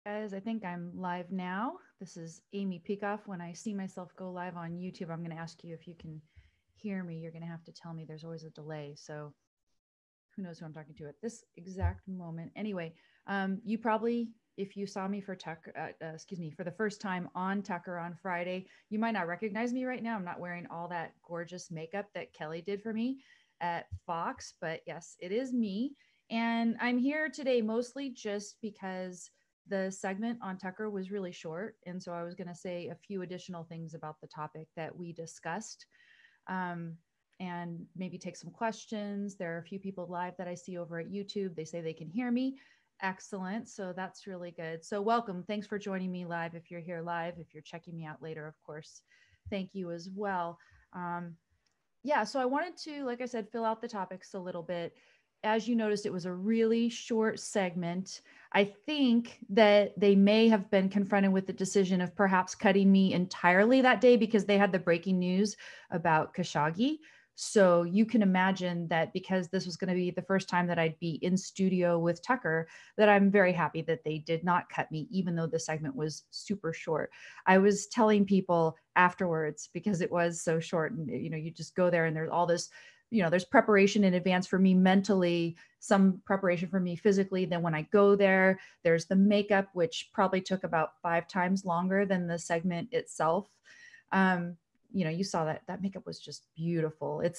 Guys, I think I'm live now. This is Amy Peikoff. When I see myself go live on YouTube, I'm going to ask you if you can hear me. You're going to have to tell me. There's always a delay. So who knows who I'm talking to at this exact moment. Anyway, you probably, if you saw me for Tucker, for the first time on Tucker on Friday, you might not recognize me right now. I'm not wearing all that gorgeous makeup that Kelly did for me at Fox, but yes, it is me. And I'm here today mostly just because the segment on Tucker was really short. And so I was going to say a few additional things about the topic that we discussed. Um, and maybe take some questions. There are a few people live that I see over at YouTube. They say they can hear me. Excellent. So that's really good. So welcome. Thanks for joining me live. If you're here live, if you're checking me out later, of course, thank you as well. Yeah, so I wanted to, like I said, fill out the topics a little bit. As you noticed, it was a really short segment. I think that they may have been confronted with the decision of perhaps cutting me entirely that day because they had the breaking news about Khashoggi. So you can imagine that because this was going to be the first time that I'd be in studio with Tucker, that I'm very happy that they did not cut me, even though the segment was super short. I was telling people afterwards because it was so short, and you just go there and there's all this, there's preparation in advance for me mentally, some preparation for me physically. Then when I go there, there's the makeup, which probably took about 5 times longer than the segment itself. You saw that makeup was just beautiful. It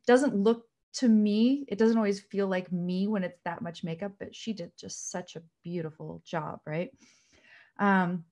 doesn't look, to me, it doesn't always feel like me when it's that much makeup, but she did just such a beautiful job, right? Um,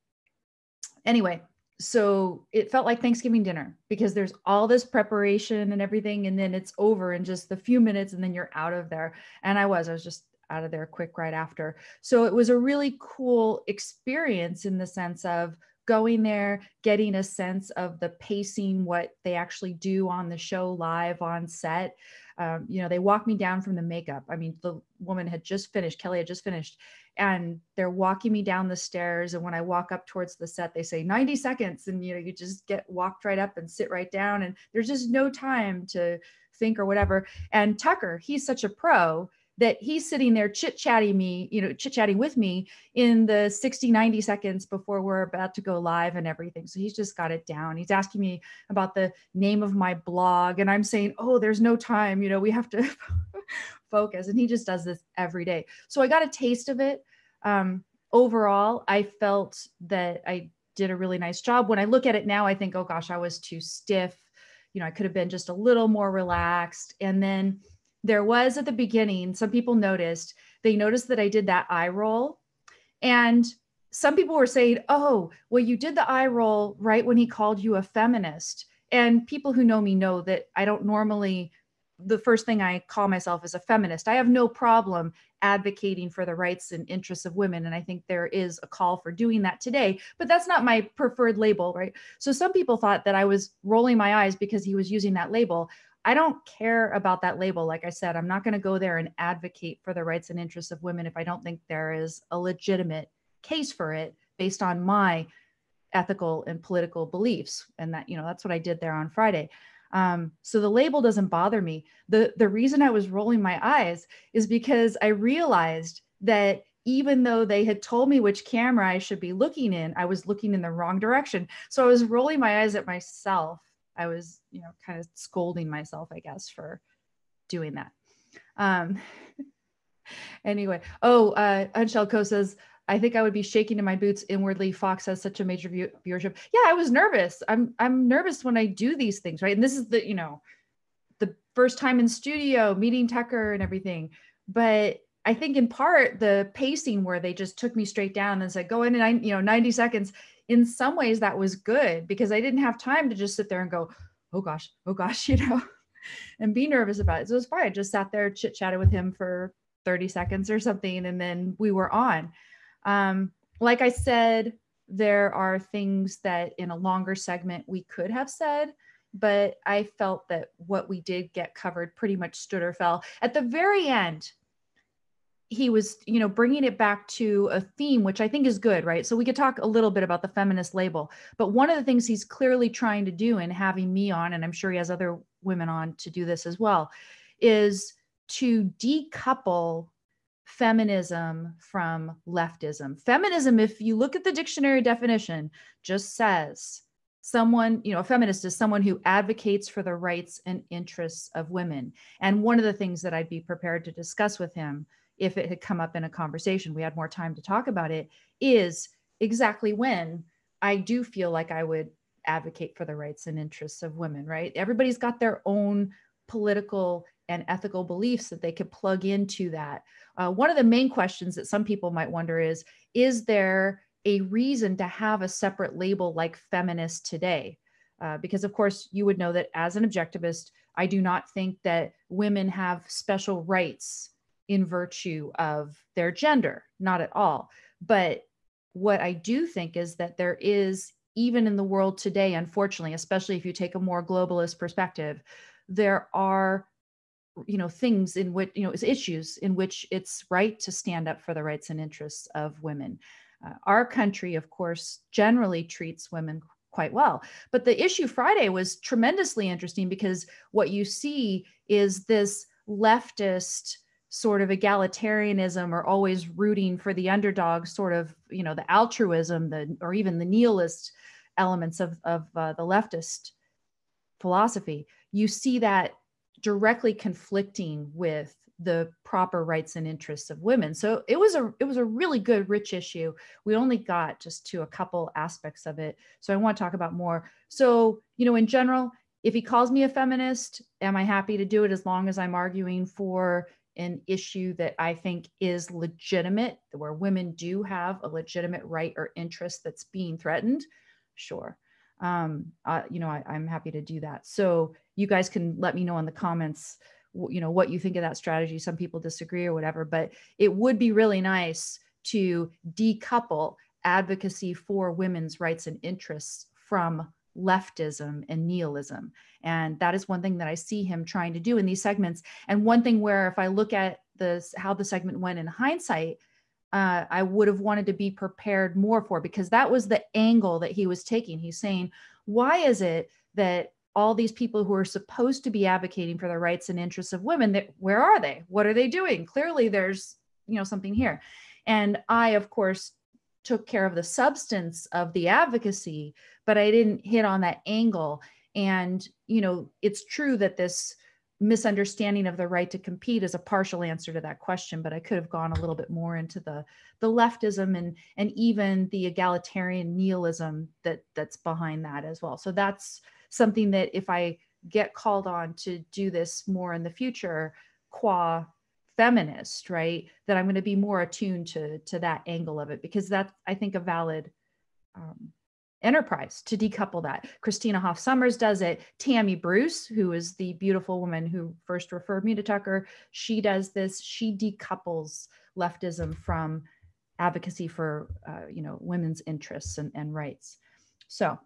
anyway, so it felt like Thanksgiving dinner because there's all this preparation and everything, and then it's over in just a few minutes, and then you're out of there. And I was just out of there quick right after. So it was a really cool experience in the sense of going there, getting a sense of the pacing, what they actually do on the show live on set. They walked me down from the makeup. I mean, the woman had just finished, Kelly had just finished, and they're walking me down the stairs. And when I walk up towards the set, they say 90 seconds. And, you just get walked right up and sit right down. And there's just no time to think or whatever. And Tucker, he's such a pro that he's sitting there chit-chatting with me in the 60, 90 seconds before we're about to go live and everything. So he's just got it down. He's asking me about the name of my blog. And I'm saying, oh, there's no time, we have to focus. And he just does this every day. So I got a taste of it. Overall, I felt that I did a really nice job. When I look at it now, I think, oh gosh, I was too stiff. I could have been just a little more relaxed. And then there was at the beginning, some people they noticed that I did that eye roll. And some people were saying, oh, well, you did the eye roll right when he called you a feminist. And people who know me know that I don't normally, the first thing I call myself is a feminist. I have no problem advocating for the rights and interests of women. And I think there is a call for doing that today, but that's not my preferred label, right? So some people thought that I was rolling my eyes because he was using that label. I don't care about that label. Like I said, I'm not going to go there and advocate for the rights and interests of women if I don't think there is a legitimate case for it based on my ethical and political beliefs. And that's what I did there on Friday. So the label doesn't bother me. The reason I was rolling my eyes is because I realized that even though they had told me which camera I should be looking in, I was looking in the wrong direction. So I was rolling my eyes at myself. I was, kind of scolding myself, I guess, for doing that. Anyway, Unshelco says, I think I would be shaking in my boots inwardly. Fox has such a major viewership. Yeah, I was nervous. I'm nervous when I do these things, right? And this is the first time in studio meeting Tucker and everything. But I think in part the pacing where they just took me straight down and said, go in and 90 seconds. In some ways that was good because I didn't have time to just sit there and go, oh gosh, and be nervous about it. So it was fine. I just sat there, chit-chatted with him for 30 seconds or something. And then we were on. Like I said, there are things that in a longer segment we could have said, but I felt that what we did get covered pretty much stood or fell. At the very end, he was, bringing it back to a theme, which I think is good, right? So we could talk a little bit about the feminist label, but one of the things he's clearly trying to do in having me on, and I'm sure he has other women on to do this as well, is to decouple feminism from leftism. Feminism, if you look at the dictionary definition, just says someone, a feminist is someone who advocates for the rights and interests of women. And one of the things that I'd be prepared to discuss with him if it had come up in a conversation, we had more time to talk about it, is exactly when I do feel like I would advocate for the rights and interests of women, right? Everybody's got their own political and ethical beliefs that they could plug into that. One of the main questions that some people might wonder is there a reason to have a separate label like feminist today? Because of course you would know that as an objectivist, I do not think that women have special rights in virtue of their gender, not at all. But what I do think is that there is, even in the world today, unfortunately, especially if you take a more globalist perspective, there are things in which, issues in which it's right to stand up for the rights and interests of women. Our country, of course, generally treats women quite well. But the issue Friday was tremendously interesting because what you see is this leftist sort of egalitarianism or always rooting for the underdog, sort of, the altruism, or even the nihilist elements of the leftist philosophy. You see that directly conflicting with the proper rights and interests of women. So it was a really good, rich issue. We only got just to a couple aspects of it, so I want to talk about more. So, in general, if he calls me a feminist, am I happy to do it as long as I'm arguing for an issue that I think is legitimate, where women do have a legitimate right or interest that's being threatened? Sure. I'm happy to do that. So you guys can let me know in the comments, what you think of that strategy. Some people disagree or whatever, but it would be really nice to decouple advocacy for women's rights and interests from leftism and nihilism. And that is one thing that I see him trying to do in these segments. And one thing where, if I look at how the segment went in hindsight, I would have wanted to be prepared more for, because that was the angle that he was taking. He's saying, why is it that all these people who are supposed to be advocating for the rights and interests of women, where are they? What are they doing? Clearly there's, something here. And I, of course, took care of the substance of the advocacy, but I didn't hit on that angle. And, it's true that this misunderstanding of the right to compete is a partial answer to that question, but I could have gone a little bit more into the leftism and even the egalitarian nihilism that's behind that as well. So that's something that, if I get called on to do this more in the future, qua feminist, right, that I'm going to be more attuned to that angle of it, because that's, I think, a valid enterprise to decouple that. Christina Hoff Sommers does it. Tammy Bruce, who is the beautiful woman who first referred me to Tucker, she does this. She decouples leftism from advocacy for, women's interests and rights. So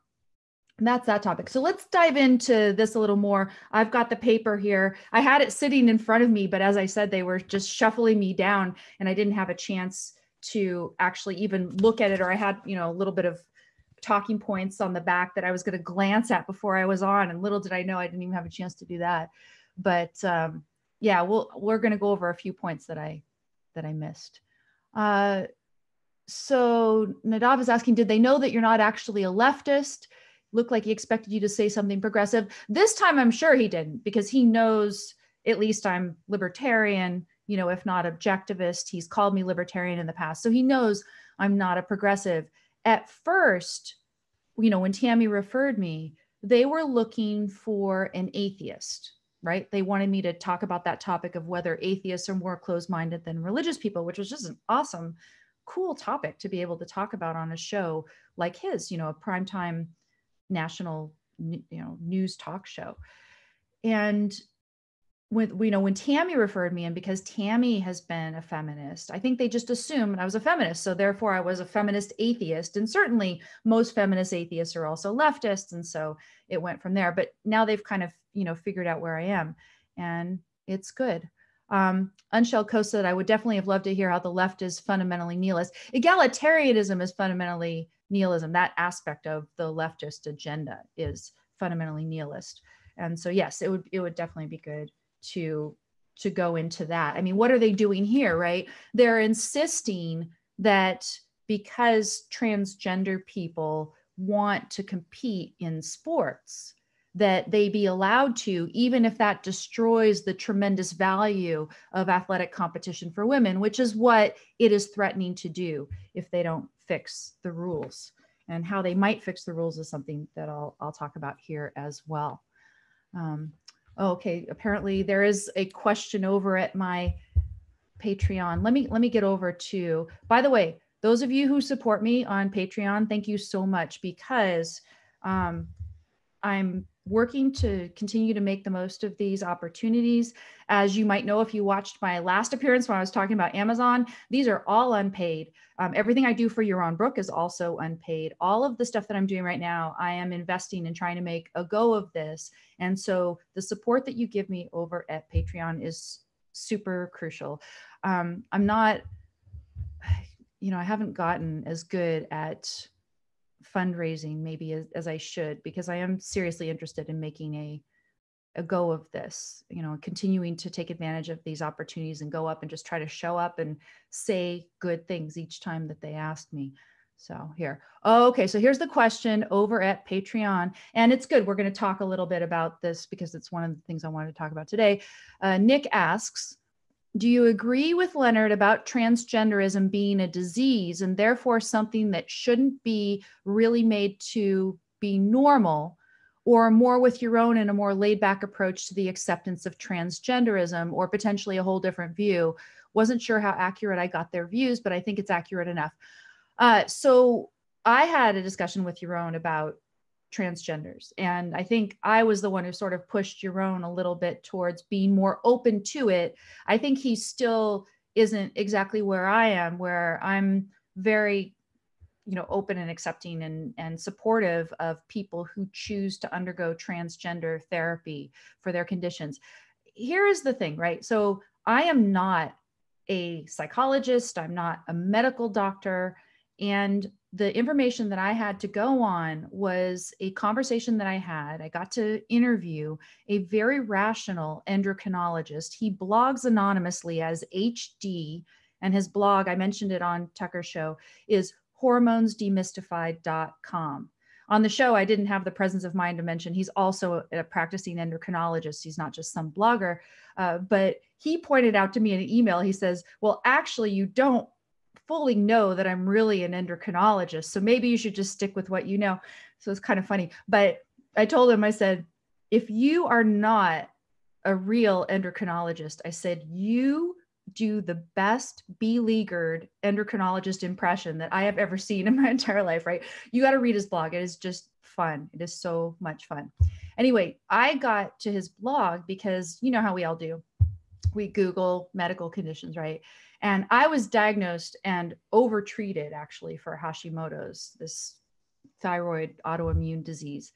that's that topic. So let's dive into this a little more. I've got the paper here. I had it sitting in front of me, but as I said, they were just shuffling me down and I didn't have a chance to actually even look at it, or I had, a little bit of talking points on the back that I was going to glance at before I was on. And little did I know I didn't even have a chance to do that. But yeah, we're going to go over a few points that I missed. So Nadav is asking, did they know that you're not actually a leftist? Looked like he expected you to say something progressive. This time, I'm sure he didn't, because he knows at least I'm libertarian, if not objectivist. He's called me libertarian in the past. So he knows I'm not a progressive. At first, when Tammy referred me, they were looking for an atheist, right? They wanted me to talk about that topic of whether atheists are more closed-minded than religious people, which was just an awesome, cool topic to be able to talk about on a show like his, a primetime national, news talk show. And when Tammy referred me, and because Tammy has been a feminist, I think they just assumed I was a feminist. So therefore I was a feminist atheist. And certainly most feminist atheists are also leftists. And so it went from there. But now they've kind of, figured out where I am, and it's good. Unshell Coast said, I would definitely have loved to hear how the left is fundamentally nihilist. Egalitarianism is fundamentally nihilism. That aspect of the leftist agenda is fundamentally nihilist. And so, yes, it would definitely be good to to go into that. I mean, what are they doing here, right? They're insisting that because transgender people want to compete in sports, that they be allowed to, even if that destroys the tremendous value of athletic competition for women, which is what it is threatening to do if they don't fix the rules. And how they might fix the rules is something that I'll talk about here as well. Okay, apparently there is a question over at my Patreon. Let me get over to, by the way, those of you who support me on Patreon, thank you so much, because I'm working to continue to make the most of these opportunities. As you might know, if you watched my last appearance when I was talking about Amazon, these are all unpaid. Everything I do for Yaron Brook is also unpaid. All of the stuff that I'm doing right now, I am investing in trying to make a go of this. And so the support that you give me over at Patreon is super crucial. I'm not, I haven't gotten as good at fundraising maybe as I should, because I am seriously interested in making a go of this, continuing to take advantage of these opportunities and go up and just try to show up and say good things each time that they ask me. So here, okay, so here's the question over at Patreon, and it's good. We're going to talk a little bit about this because it's one of the things I wanted to talk about today. Nick asks, do you agree with Leonard about transgenderism being a disease and therefore something that shouldn't be really made to be normal, or more with your own and a more laid back approach to the acceptance of transgenderism, or potentially a whole different view? Wasn't sure how accurate I got their views, but I think it's accurate enough. So I had a discussion with Yaron about transgenders, and I think I was the one who sort of pushed Yaron a little bit towards being more open to it. I think he still isn't exactly where I am, where I'm very, open and accepting and supportive of people who choose to undergo transgender therapy for their conditions. Here is the thing, right? So I am not a psychologist. I'm not a medical doctor. And the information that I had to go on was a conversation that I had. I got to interview a very rational endocrinologist. He blogs anonymously as HD, and his blog, I mentioned it on Tucker's show, is hormonesdemystified.com. On the show, I didn't have the presence of mind to mention he's also a practicing endocrinologist. He's not just some blogger, but he pointed out to me in an email, he says, well, actually, you don't fully know that I'm really an endocrinologist, so maybe you should just stick with what you know. So it's kind of funny. But I told him, I said, if you are not a real endocrinologist, I said, you do the best beleaguered endocrinologist impression that I have ever seen in my entire life, right? You got to read his blog. It is just fun. It is so much fun. Anyway, I got to his blog because you know how we all do. We Google medical conditions, right? And I was diagnosed and overtreated actually for Hashimoto's, this thyroid autoimmune disease.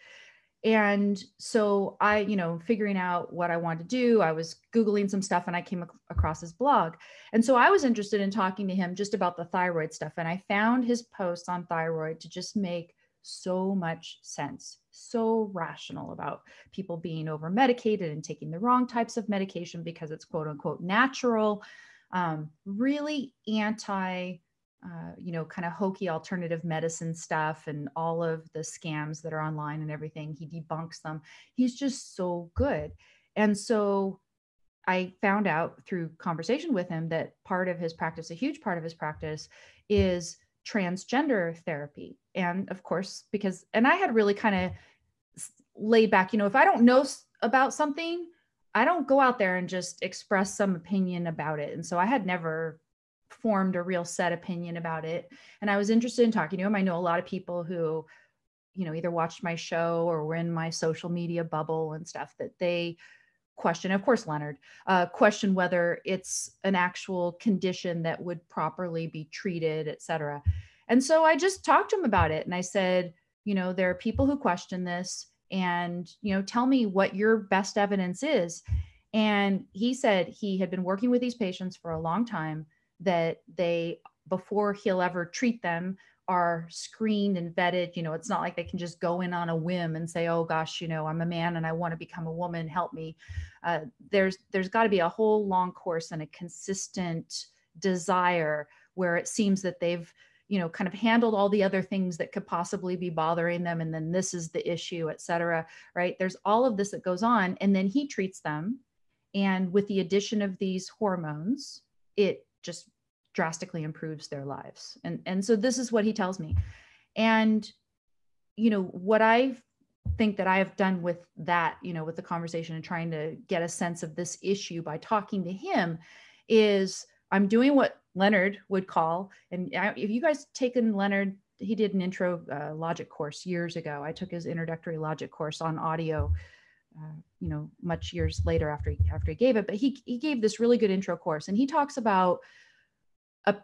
And so I, figuring out what I wanted to do, I was Googling some stuff and I came across his blog. And so I was interested in talking to him just about the thyroid stuff. And I found his posts on thyroid to just make so much sense, so rational about people being over medicated and taking the wrong types of medication because it's quote unquote natural, really anti kind of hokey alternative medicine stuff and all of the scams that are online and everything. He debunks them. He's just so good. And so I found out through conversation with him that part of his practice, a huge part of his practice, is transgender therapy. And of course, and I had really kind of laid back, if I don't know about something, I don't go out there and just express some opinion about it. And so I had never formed a real set opinion about it. And I was interested in talking to him. I know a lot of people who, either watched my show or were in my social media bubble and stuff, that they question, of course, Leonard, question whether it's an actual condition that would properly be treated, et cetera. And so I just talked to him about it. And I said, there are people who question this, and, tell me what your best evidence is. And he said he had been working with these patients for a long time, that they, before he'll ever treat them, are screened and vetted. It's not like they can just go in on a whim and say, oh gosh, I'm a man and I want to become a woman, help me. There's got to be a whole long course and a consistent desire where it seems that they've kind of handled all the other things that could possibly be bothering them, and then this is the issue, et cetera, right? There's all of this that goes on, and then he treats them, and with the addition of these hormones, it just drastically improves their lives. And so this is what he tells me. And what I think that I have done with that, with the conversation and trying to get a sense of this issue by talking to him, is I'm doing what Leonard would call, and if you guys taken Leonard, he did an intro logic course years ago. I took his introductory logic course on audio, much years later after he gave it, but he gave this really good intro course, and he talks about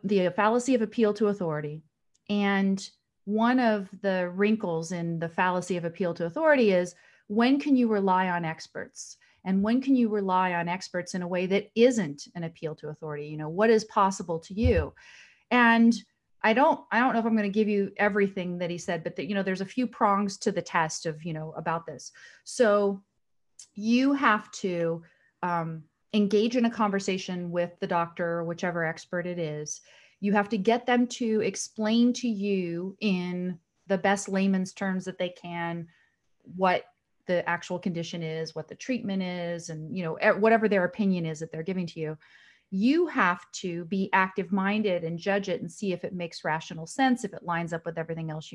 the fallacy of appeal to authority. And one of the wrinkles in the fallacy of appeal to authority is, when can you rely on experts? And when can you rely on experts in a way that isn't an appeal to authority? What is possible to you? And I don't know if I'm going to give you everything that he said, but there's a few prongs to the test of, about this. So you have to engage in a conversation with the doctor, or whichever expert it is. You have to get them to explain to you in the best layman's terms that they can what the actual condition is, what the treatment is, and whatever their opinion is that they're giving to you. You have to be active-minded and judge it and see if it makes rational sense, if it lines up with everything else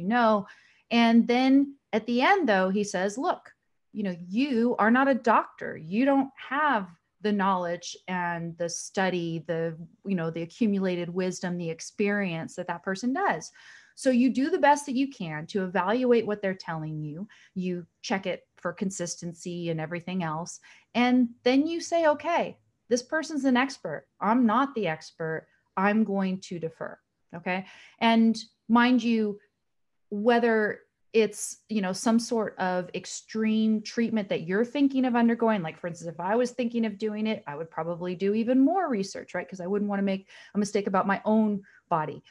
And then at the end, though, he says, look, you are not a doctor. You don't have the knowledge and the study, the accumulated wisdom, the experience that person does. So you do the best that you can to evaluate what they're telling you. You check it for consistency and everything else. And then you say, okay, this person's an expert. I'm not the expert. I'm going to defer. Okay. And mind you, whether it's, some sort of extreme treatment that you're thinking of undergoing, like for instance, if I was thinking of doing it, I would probably do even more research, right? Because I wouldn't want to make a mistake about my own body.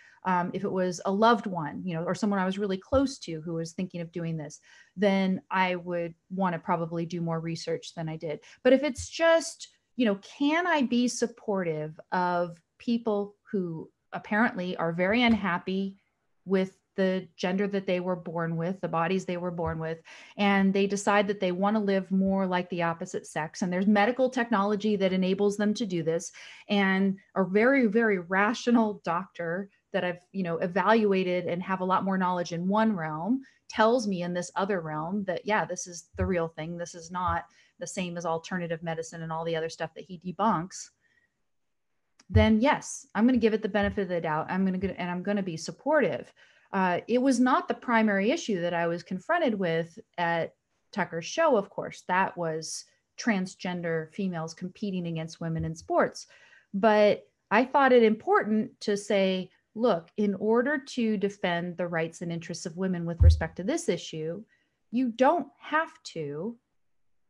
If it was a loved one, or someone I was really close to who was thinking of doing this, then I would want to probably do more research than I did. But if it's just, can I be supportive of people who apparently are very unhappy with the gender that they were born with, the bodies they were born with, and they decide that they want to live more like the opposite sex. And there's medical technology that enables them to do this. And a very, very rational doctor that I've, evaluated and have a lot more knowledge in one realm tells me in this other realm that, yeah, this is the real thing. This is not the same as alternative medicine and all the other stuff that he debunks. Then yes, I'm going to give it the benefit of the doubt. I'm going to be supportive. It was not the primary issue that I was confronted with at Tucker's show, of course. That was transgender females competing against women in sports. But I thought it important to say, look, in order to defend the rights and interests of women with respect to this issue, you don't have to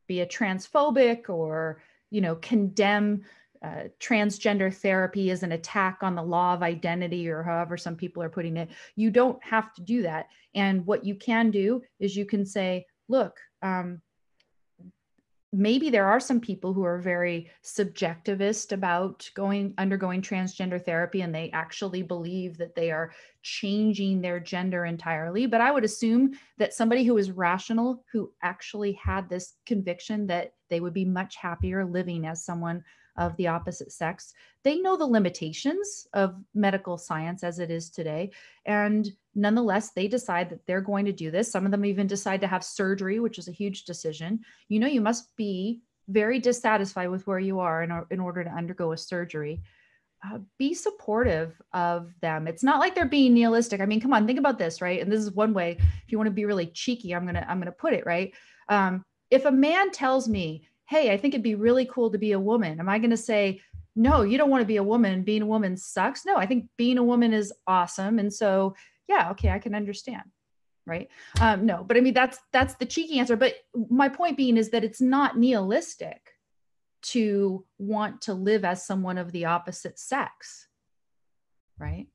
be a transphobic or, condemn transgender therapy as an attack on the law of identity, or however some people are putting it. You don't have to do that. And what you can do is you can say, look, maybe there are some people who are very subjectivist about undergoing transgender therapy, and they actually believe that they are changing their gender entirely. But I would assume that somebody who is rational, who actually had this conviction that they would be much happier living as someone of the opposite sex, they know the limitations of medical science as it is today. And nonetheless, they decide that they're going to do this. Some of them even decide to have surgery, which is a huge decision. You must be very dissatisfied with where you are in order to undergo a surgery. Be supportive of them. It's not like they're being nihilistic. I mean, come on, think about this, right? And this is one way, if you want to be really cheeky, I'm gonna put it, right? If a man tells me, hey, I think it'd be really cool to be a woman, am I going to say, no, you don't want to be a woman, being a woman sucks? No, I think being a woman is awesome. And so, yeah, okay, I can understand, right? No, but I mean, that's the cheeky answer. But my point being is that it's not nihilistic to want to live as someone of the opposite sex, right?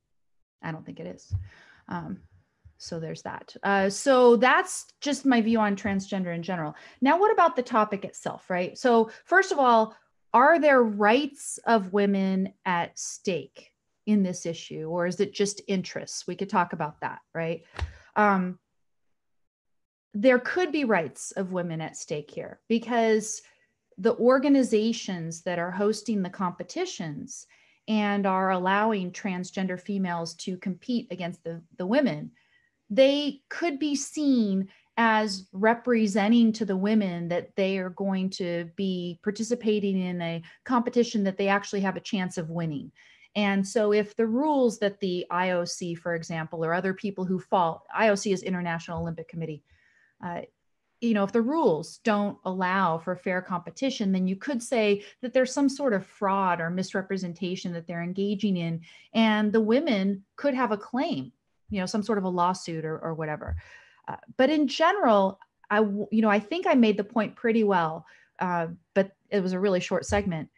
I don't think it is. So there's that. So that's just my view on transgender in general. Now, what about the topic itself, right? So first of all, are there rights of women at stake in this issue, or is it just interests? We could talk about that, right? There could be rights of women at stake here because the organizations that are hosting the competitions and are allowing transgender females to compete against the women, they could be seen as representing to the women that they are going to be participating in a competition that they actually have a chance of winning. And so if the rules that the IOC, for example, or other people who fall, IOC is International Olympic Committee, if the rules don't allow for fair competition, then you could say that there's some sort of fraud or misrepresentation that they're engaging in, and the women could have a claim, some sort of a lawsuit or whatever. But in general, I think I made the point pretty well, but it was a really short segment.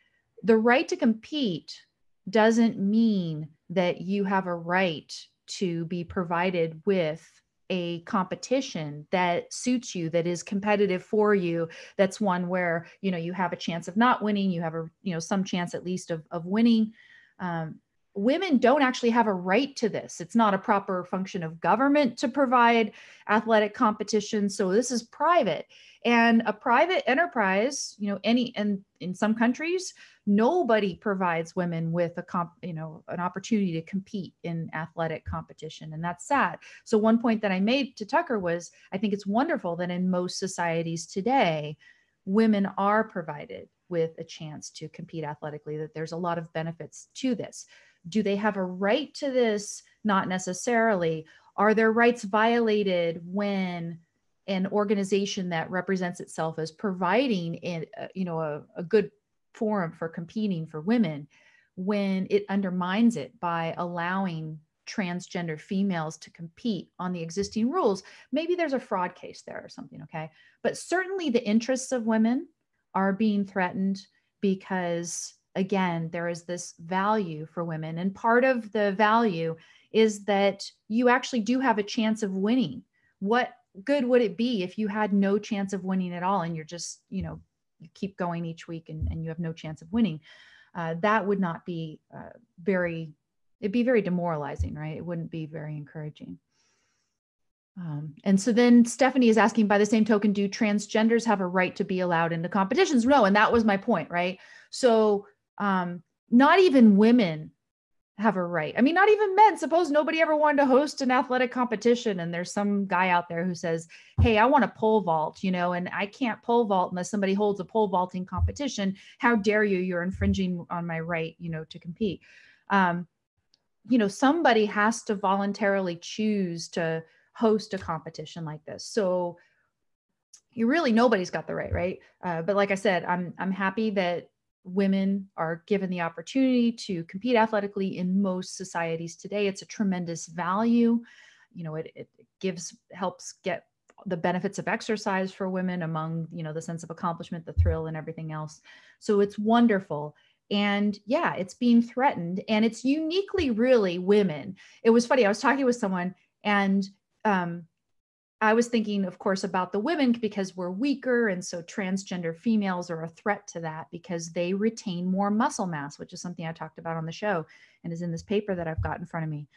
The right to compete doesn't mean that you have a right to be provided with a competition that suits you, that is competitive for you, that's one where you have a chance of not winning, you have some chance at least of winning. Women don't actually have a right to this. It's not a proper function of government to provide athletic competition. So this is private, and a private enterprise, and in some countries, nobody provides women with an opportunity to compete in athletic competition. And that's sad. So one point that I made to Tucker was, I think it's wonderful that in most societies today, women are provided with a chance to compete athletically, that there's a lot of benefits to this. Do they have a right to this? Not necessarily. Are their rights violated when an organization that represents itself as providing a good forum for competing for women, when it undermines it by allowing transgender females to compete on the existing rules? Maybe there's a fraud case there or something, okay? But certainly the interests of women are being threatened because, again, there is this value for women. And part of the value is that you actually do have a chance of winning. What good would it be if you had no chance of winning at all and you're just, you keep going each week and you have no chance of winning? That would not be it'd be very demoralizing, right? It wouldn't be very encouraging. And so then Stephanie is asking, by the same token, do transgenders have a right to be allowed into competitions? No, and that was my point, right? So not even women have a right. I mean, not even men. Suppose nobody ever wanted to host an athletic competition and there's some guy out there who says, hey, I want to pole vault, and I can't pole vault unless somebody holds a pole vaulting competition. How dare you? You're infringing on my right, to compete. Somebody has to voluntarily choose to host a competition like this. So nobody's got the right? But like I said, I'm happy that women are given the opportunity to compete athletically in most societies today. It's a tremendous value. It helps get the benefits of exercise for women, among, the sense of accomplishment, the thrill, and everything else. So it's wonderful. And yeah, it's being threatened, and it's uniquely really women. It was funny. I was talking with someone, and I was thinking, of course, about the women because we're weaker. And so transgender females are a threat to that because they retain more muscle mass, which is something I talked about on the show and is in this paper that I've got in front of me.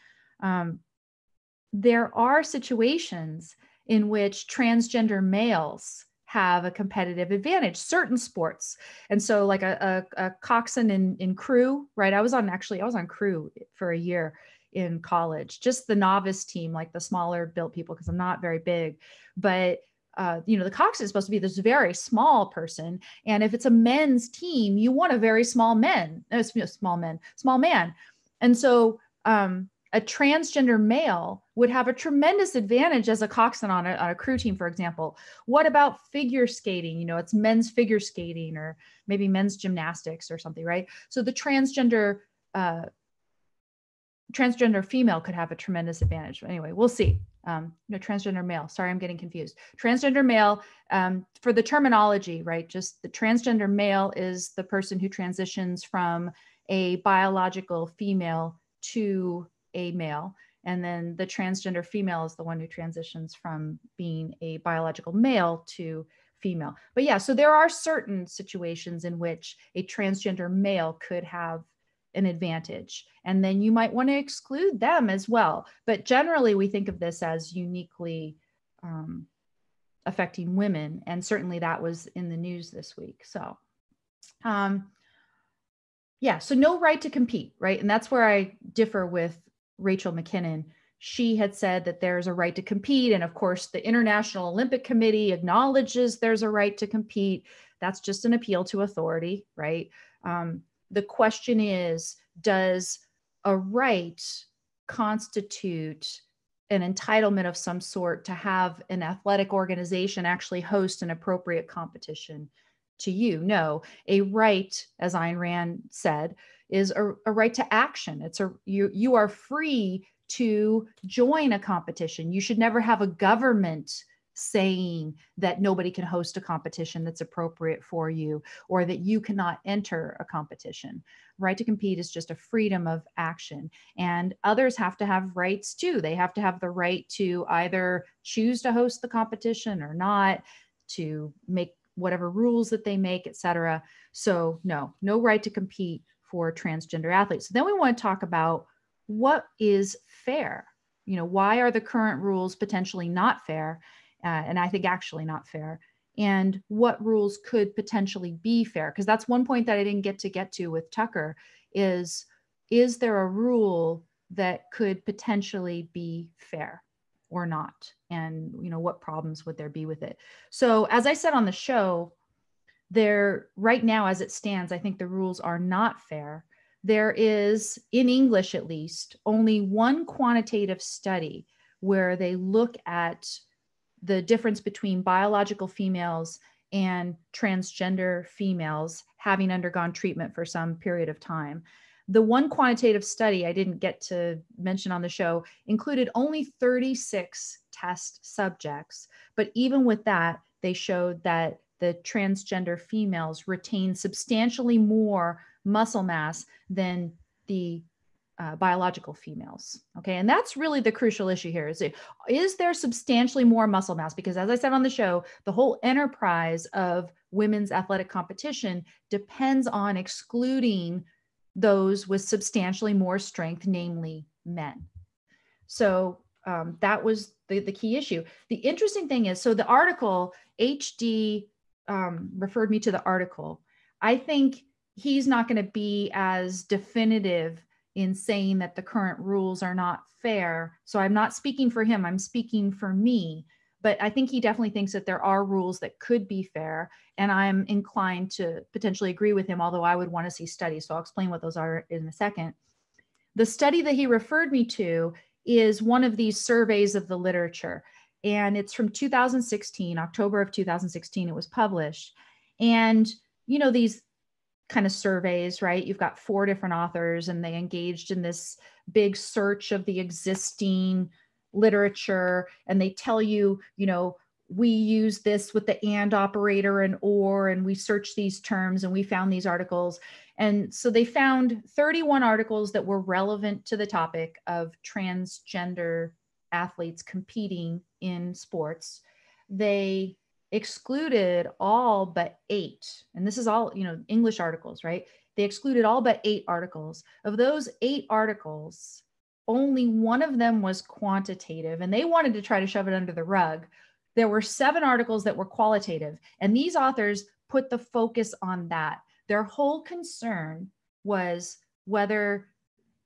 There are situations in which transgender males have a competitive advantage, certain sports. And so like a coxswain in crew, right? I was on crew for a year in college, just the novice team, like the smaller built people, because I'm not very big. But the coxswain is supposed to be this very small person, and if it's a men's team, you want a very small man. And so a transgender male would have a tremendous advantage as a coxswain on a crew team, for example. What about figure skating? It's men's figure skating or maybe men's gymnastics or something, right? So the transgender female could have a tremendous advantage. Anyway, we'll see. Transgender male. Sorry, I'm getting confused. Transgender male, for the terminology, right? Just the transgender male is the person who transitions from a biological female to a male. And then the transgender female is the one who transitions from being a biological male to female. But yeah, so there are certain situations in which a transgender male could have an advantage, and then you might want to exclude them as well. But generally, we think of this as uniquely affecting women, and certainly that was in the news this week. So, yeah, so no right to compete, right? And that's where I differ with Rachel McKinnon. She had said that there's a right to compete. And of course, the International Olympic Committee acknowledges there's a right to compete. That's just an appeal to authority, right? The question is, does a right constitute an entitlement of some sort to have an athletic organization actually host an appropriate competition to you? No, a right, as Ayn Rand said, is a right to action. It's you are free to join a competition. You should never have a government saying that nobody can host a competition that's appropriate for you, or that you cannot enter a competition. Right to compete is just a freedom of action. And others have to have rights too. They have to have the right to either choose to host the competition or not, to make whatever rules that they make, et cetera. So no right to compete for transgender athletes. So then we want to talk about what is fair. Why are the current rules potentially not fair? And I think actually not fair. And what rules could potentially be fair? Because that's one point that I didn't get to with Tucker is there a rule that could potentially be fair or not? And, what problems would there be with it? So as I said on the show, right now, as it stands, I think the rules are not fair. There is, in English at least, only one quantitative study where they look at the difference between biological females and transgender females having undergone treatment for some period of time. The one quantitative study I didn't get to mention on the show included only 36 test subjects. But even with that, they showed that the transgender females retain substantially more muscle mass than the biological females. Okay. And that's really the crucial issue here. Is there substantially more muscle mass? Because as I said on the show, the whole enterprise of women's athletic competition depends on excluding those with substantially more strength, namely men. So that was the key issue. The interesting thing is, so the article, HD referred me to the article. I think he's not going to be as definitive in saying that the current rules are not fair. So I'm not speaking for him, I'm speaking for me. But I think he definitely thinks that there are rules that could be fair. And I'm inclined to potentially agree with him, although I would want to see studies. So I'll explain what those are in a second. The study that he referred me to is one of these surveys of the literature. And it's from 2016, October of 2016, it was published. And, these kind of surveys, right? You've got 4 different authors and they engaged in this big search of the existing literature. And they tell you, we use this with the and operator and or, and we search these terms and we found these articles. And so they found 31 articles that were relevant to the topic of transgender athletes competing in sports. They excluded all but 8, and this is all, English articles, right? They excluded all but 8 articles. Of those 8 articles, only one of them was quantitative, and they wanted to try to shove it under the rug. There were 7 articles that were qualitative, and these authors put the focus on that. Their whole concern was whether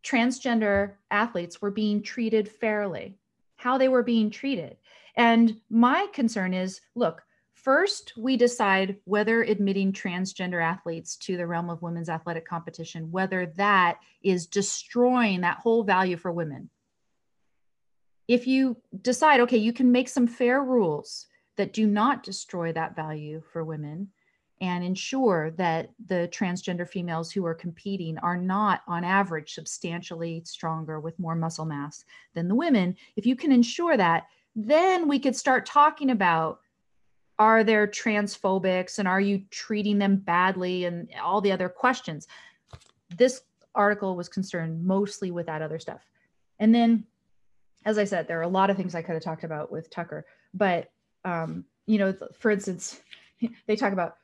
transgender athletes were being treated fairly, how they were being treated. And my concern is, look, first, we decide whether admitting transgender athletes to the realm of women's athletic competition, whether that is destroying that whole value for women. If you decide, okay, you can make some fair rules that do not destroy that value for women and ensure that the transgender females who are competing are not, on average, substantially stronger with more muscle mass than the women, if you can ensure that, then we could start talking about, are there transphobics and are you treating them badly and all the other questions. This article was concerned mostly with that other stuff. And then, as I said, there are a lot of things I could have talked about with Tucker, but, you know, for instance, they talk about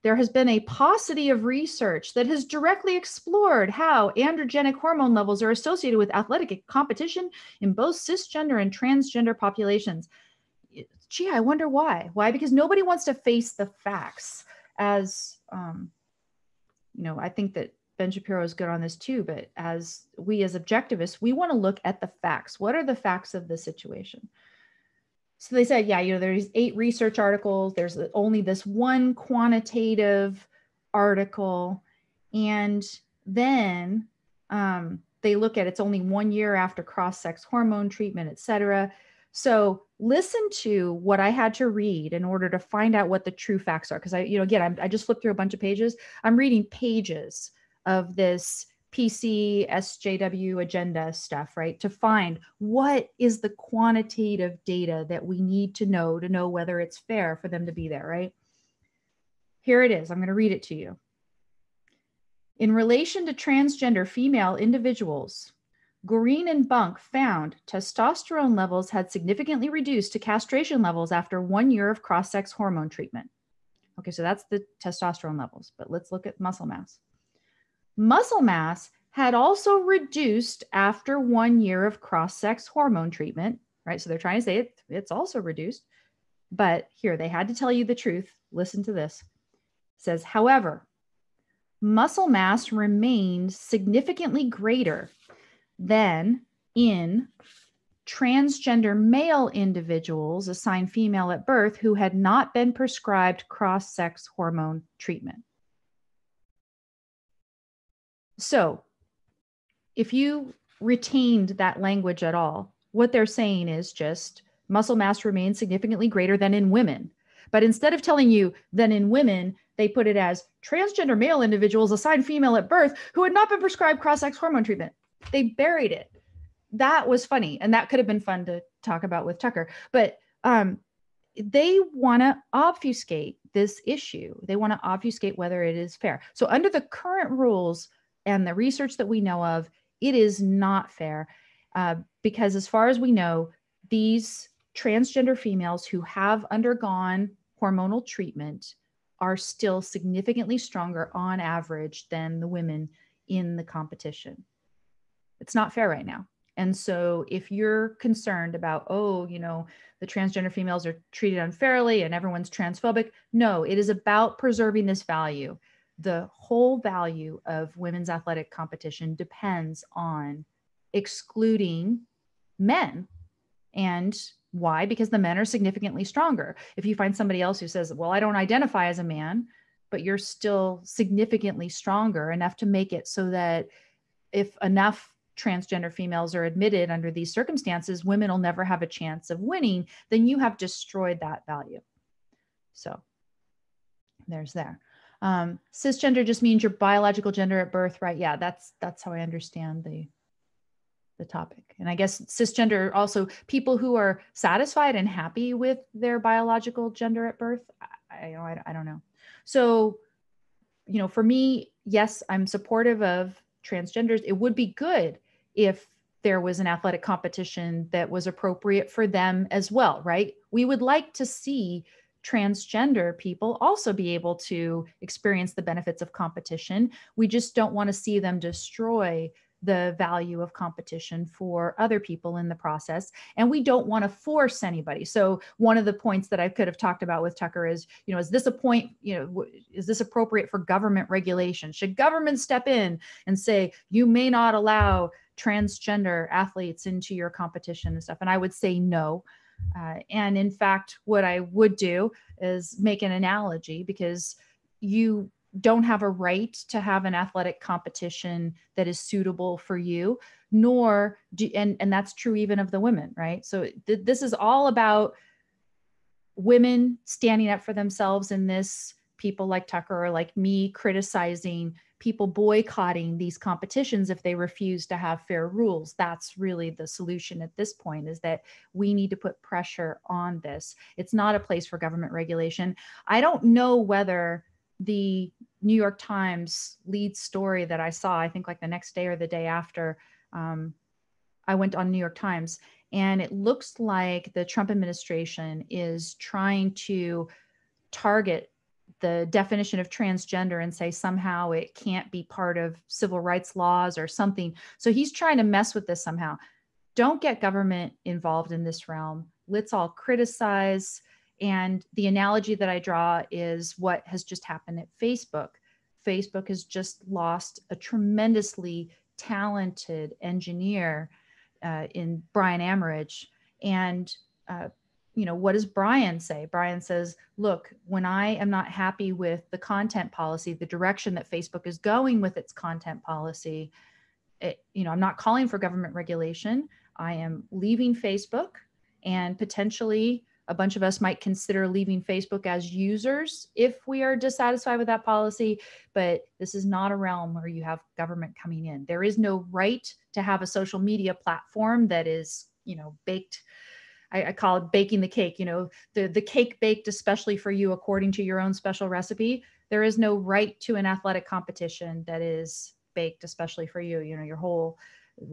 there has been a paucity of research that has directly explored how androgenic hormone levels are associated with athletic competition in both cisgender and transgender populations. Gee, I wonder why. Why? Because nobody wants to face the facts. As you know, I think that Ben Shapiro is good on this too, but as objectivists, we want to look at the facts. What are the facts of the situation? So they said, yeah, you know, there's 8 research articles. There's only this one quantitative article. And then they look at it's only 1 year after cross-sex hormone treatment, et cetera. So listen to what I had to read in order to find out what the true facts are. Because I just flipped through a bunch of pages. I'm reading pages of this PC, SJW agenda stuff, right? To find what is the quantitative data that we need to know whether it's fair for them to be there, right? Here it is. I'm going to read it to you. In relation to transgender female individuals, Goreen and Bunk found testosterone levels had significantly reduced to castration levels after 1 year of cross-sex hormone treatment. Okay, so that's the testosterone levels, but let's look at muscle mass. Muscle mass had also reduced after 1 year of cross-sex hormone treatment, right? So they're trying to say it's also reduced, but here they had to tell you the truth. Listen to this. It says, however, muscle mass remained significantly greater than in transgender male individuals assigned female at birth who had not been prescribed cross-sex hormone treatment. So if you retained that language at all, what they're saying is just muscle mass remains significantly greater than in women. But instead of telling you than in women, they put it as transgender male individuals assigned female at birth who had not been prescribed cross-sex hormone treatment. They buried it. That was funny. And that could have been fun to talk about with Tucker. But they want to obfuscate this issue. They want to obfuscate whether it is fair. So under the current rules and the research that we know of, it is not fair because as far as we know, these transgender females who have undergone hormonal treatment are still significantly stronger on average than the women in the competition. It's not fair right now. And so if you're concerned about, oh, you know, the transgender females are treated unfairly and everyone's transphobic, no, it is about preserving this value. The whole value of women's athletic competition depends on excluding men. And why? Because the men are significantly stronger. If you find somebody else who says, well, I don't identify as a man, but you're still significantly stronger enough to make it so that if enough transgender females are admitted under these circumstances, women will never have a chance of winning, then you have destroyed that value. So there's there. Cisgender just means your biological gender at birth, right? Yeah, that's how I understand the topic. And I guess cisgender also people who are satisfied and happy with their biological gender at birth. I don't know. So, you know, for me, yes, I'm supportive of transgenders. It would be good if there was an athletic competition that was appropriate for them as well, right? We would like to see transgender people also be able to experience the benefits of competition. We just don't want to see them destroy the value of competition for other people in the process. And we don't want to force anybody. So one of the points that I could have talked about with Tucker is, you know, is this a point, you know, is this appropriate for government regulation? Should government step in and say, you may not allow transgender athletes into your competition and stuff? And I would say no. And in fact, what I would do is make an analogy, because you don't have a right to have an athletic competition that is suitable for you, nor do, and that's true even of the women, right? So this is all about women standing up for themselves in this, people like Tucker or like me criticizing people boycotting these competitions if they refuse to have fair rules. That's really the solution at this point, is that we need to put pressure on this. It's not a place for government regulation. I don't know whether the New York Times lead story that I saw, I think like the next day or the day after, I went on New York Times, and it looks like the Trump administration is trying to target the definition of transgender and say somehow it can't be part of civil rights laws or something. So he's trying to mess with this somehow. Don't get government involved in this realm. Let's all criticize. And the analogy that I draw is what has just happened at Facebook. Facebook has just lost a tremendously talented engineer in Brian Amerige. And what does Brian say? Brian says, look, when I am not happy with the content policy, the direction that Facebook is going with its content policy, I'm not calling for government regulation. I am leaving Facebook, and potentially a bunch of us might consider leaving Facebook as users if we are dissatisfied with that policy. But this is not a realm where you have government coming in. There is no right to have a social media platform that is, baked. I call it baking the cake, the cake baked especially for you according to your own special recipe. There is no right to an athletic competition that is baked especially for you,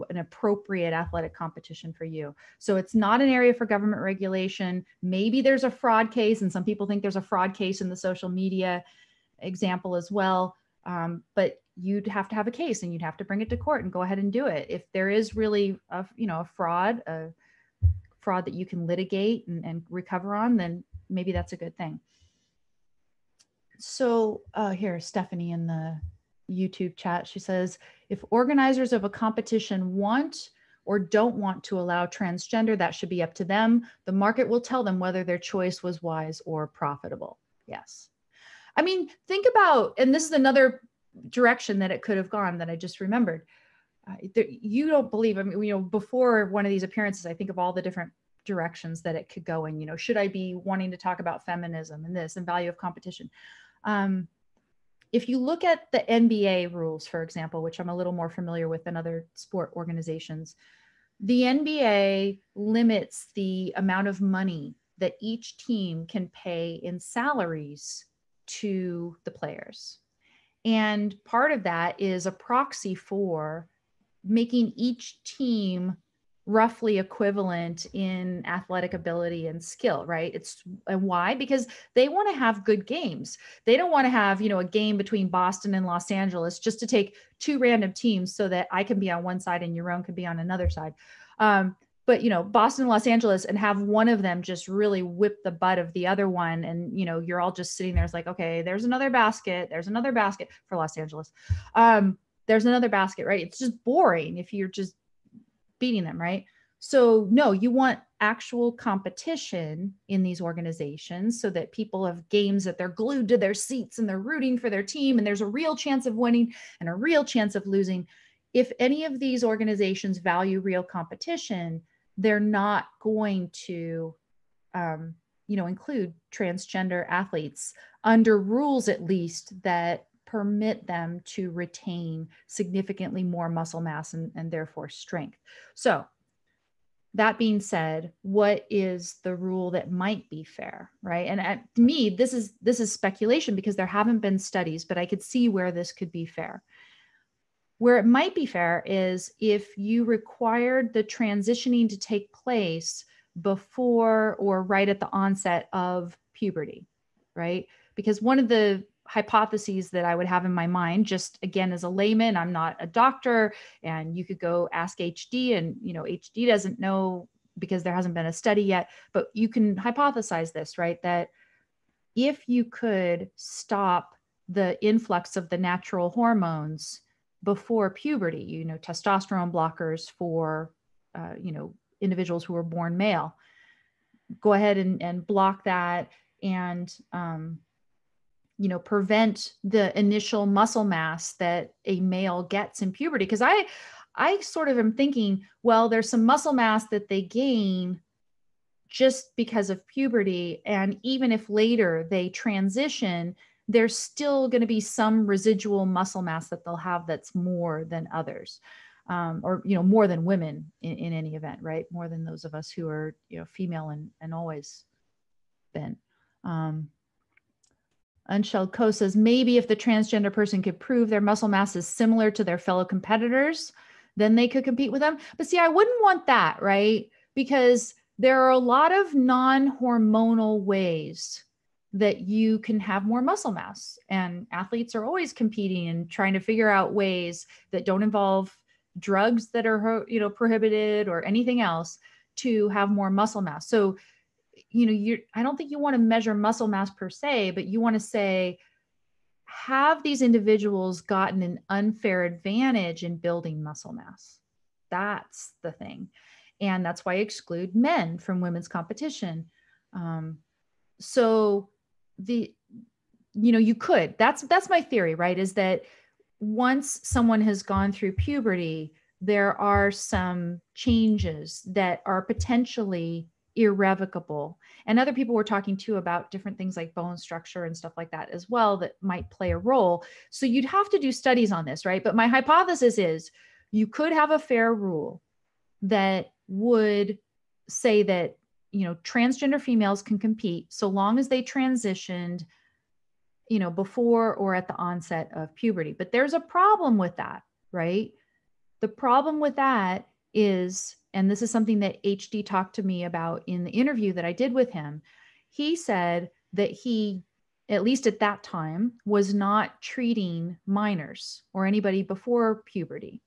an appropriate athletic competition for you. So it's not an area for government regulation. Maybe there's a fraud case, and some people think there's a fraud case in the social media example as well. But you'd have to have a case, and you'd have to bring it to court and go ahead and do it. If there is really a fraud that you can litigate and recover on, then maybe that's a good thing. So here, Stephanie in the YouTube chat, she says, if organizers of a competition want or don't want to allow transgender, that should be up to them. The market will tell them whether their choice was wise or profitable. Yes. I mean, think about, and this is another direction that it could have gone that I just remembered. You don't believe, before one of these appearances, I think of all the different directions that it could go in. Should I be wanting to talk about feminism and this and value of competition? If you look at the NBA rules, for example, which I'm a little more familiar with than other sport organizations, the NBA limits the amount of money that each team can pay in salaries to the players. And part of that is a proxy for making each team roughly equivalent in athletic ability and skill, right? And why? Because they want to have good games. They don't want to have, a game between Boston and Los Angeles just to take two random teams so that I can be on one side and your own can be on another side. But Boston and Los Angeles, and have one of them just really whip the butt of the other one. And, you're all just sitting there. It's like, okay, there's another basket. There's another basket for Los Angeles. There's another basket, right? It's just boring if you're just beating them, right? So no, you want actual competition in these organizations so that people have games that they're glued to their seats and they're rooting for their team, and there's a real chance of winning and a real chance of losing. If any of these organizations value real competition, they're not going to, include transgender athletes under rules, at least, that permit them to retain significantly more muscle mass and therefore strength. So that being said, what is the rule that might be fair, right? And to me, this is speculation because there haven't been studies, but I could see where this could be fair. Where it might be fair is if you required the transitioning to take place before or right at the onset of puberty, right? Because one of the hypotheses that I would have in my mind, just again, as a layman, I'm not a doctor, and you could go ask HD, and, HD doesn't know because there hasn't been a study yet, but you can hypothesize this, right? That if you could stop the influx of the natural hormones before puberty, testosterone blockers for, individuals who are born male, go ahead and block that and, prevent the initial muscle mass that a male gets in puberty. Because I sort of am thinking, well, there's some muscle mass that they gain just because of puberty. And even if later they transition, there's still going to be some residual muscle mass that they'll have that's more than others, or, more than women in any event, right? More than those of us who are, female and always been. Unshelled Co says, maybe if the transgender person could prove their muscle mass is similar to their fellow competitors, then they could compete with them. But see, I wouldn't want that, right? Because there are a lot of non-hormonal ways that you can have more muscle mass, and athletes are always competing and trying to figure out ways that don't involve drugs that are, prohibited or anything else to have more muscle mass. So, I don't think you want to measure muscle mass per se, but you want to say, have these individuals gotten an unfair advantage in building muscle mass? That's the thing. And that's why I exclude men from women's competition. So you could, that's my theory, right? Is that once someone has gone through puberty, there are some changes that are potentially irrevocable. And other people were talking too about different things like bone structure and stuff like that as well that might play a role. So you'd have to do studies on this, right? But my hypothesis is you could have a fair rule that would say that, transgender females can compete so long as they transitioned, before or at the onset of puberty. But there's a problem with that, right? The problem with that is, and this is something that HD talked to me about in the interview that I did with him. He said that he, at least at that time, was not treating minors or anybody before puberty.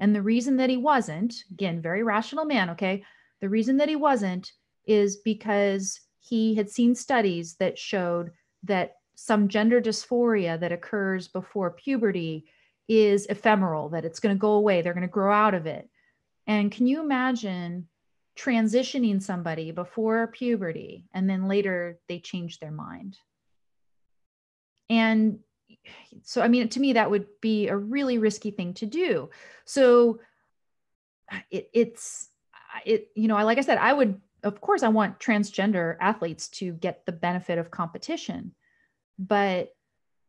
And the reason that he wasn't, again, very rational man, okay? The reason that he wasn't is because he had seen studies that showed that some gender dysphoria that occurs before puberty is ephemeral, that it's going to go away. They're going to grow out of it. And can you imagine transitioning somebody before puberty and then later they change their mind? And so, I mean, to me, that would be a really risky thing to do. So like I said, I would, of course, I want transgender athletes to get the benefit of competition, but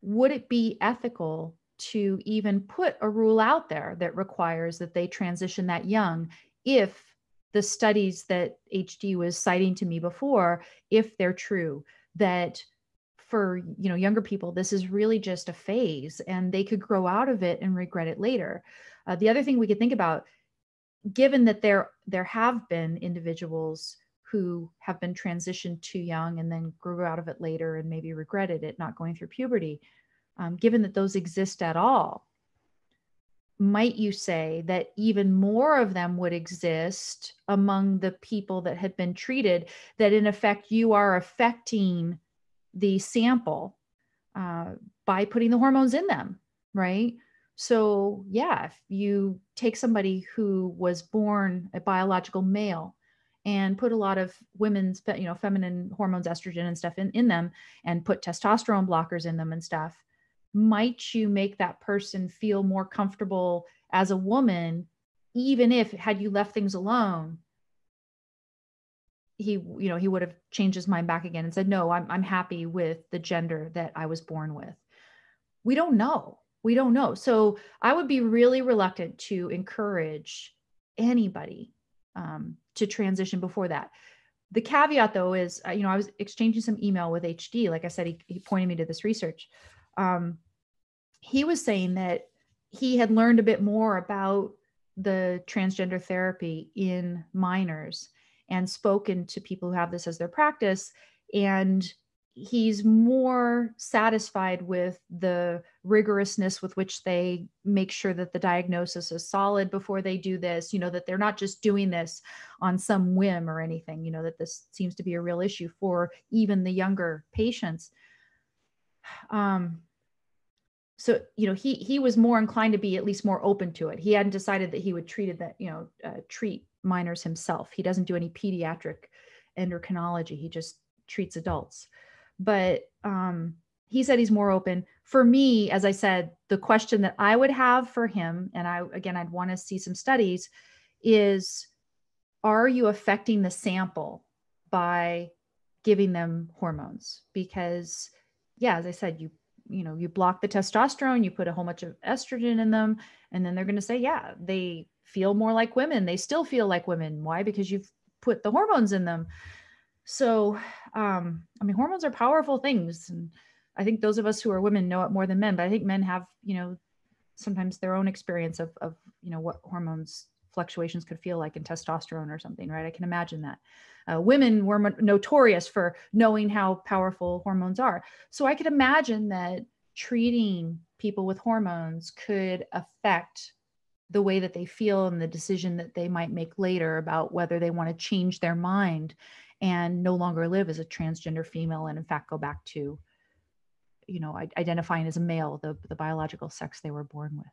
would it be ethical to even put a rule out there that requires that they transition that young if the studies that HD was citing to me before, if they're true, that for younger people, this is really just a phase and they could grow out of it and regret it later. The other thing we could think about, given that there have been individuals who have been transitioned too young and then grew out of it later and maybe regretted it not going through puberty, given that those exist at all, might you say that even more of them would exist among the people that had been treated, that in effect you are affecting the sample by putting the hormones in them, right? So yeah, if you take somebody who was born a biological male and put a lot of women's, feminine hormones, estrogen and stuff in them, and put testosterone blockers in them and stuff, might you make that person feel more comfortable as a woman, even if, had you left things alone, he would have changed his mind back again and said, no, I'm happy with the gender that I was born with. We don't know. So I would be really reluctant to encourage anybody to transition before that. The caveat though is, I was exchanging some email with HD. Like I said, he pointed me to this research. He was saying that he had learned a bit more about the transgender therapy in minors and spoken to people who have this as their practice. And he's more satisfied with the rigorousness with which they make sure that the diagnosis is solid before they do this, that they're not just doing this on some whim or anything, that this seems to be a real issue for even the younger patients. So, he was more inclined to be at least more open to it. He hadn't decided that he would treat minors himself. He doesn't do any pediatric endocrinology. He just treats adults. But he said he's more open. For me, as I said, the question that I would have for him, and I'd want to see some studies, is, are you affecting the sample by giving them hormones? Because, yeah, as I said, you block the testosterone, you put a whole bunch of estrogen in them, and then they're going to say, yeah, they feel more like women. They still feel like women. Why? Because you've put the hormones in them. So, hormones are powerful things. And I think those of us who are women know it more than men, but I think men have, sometimes their own experience of what hormones fluctuations could feel like in testosterone or something, right? I can imagine that. Women were notorious for knowing how powerful hormones are. So I could imagine that treating people with hormones could affect the way that they feel and the decision that they might make later about whether they want to change their mind and no longer live as a transgender female and in fact go back to, identifying as a male, the biological sex they were born with.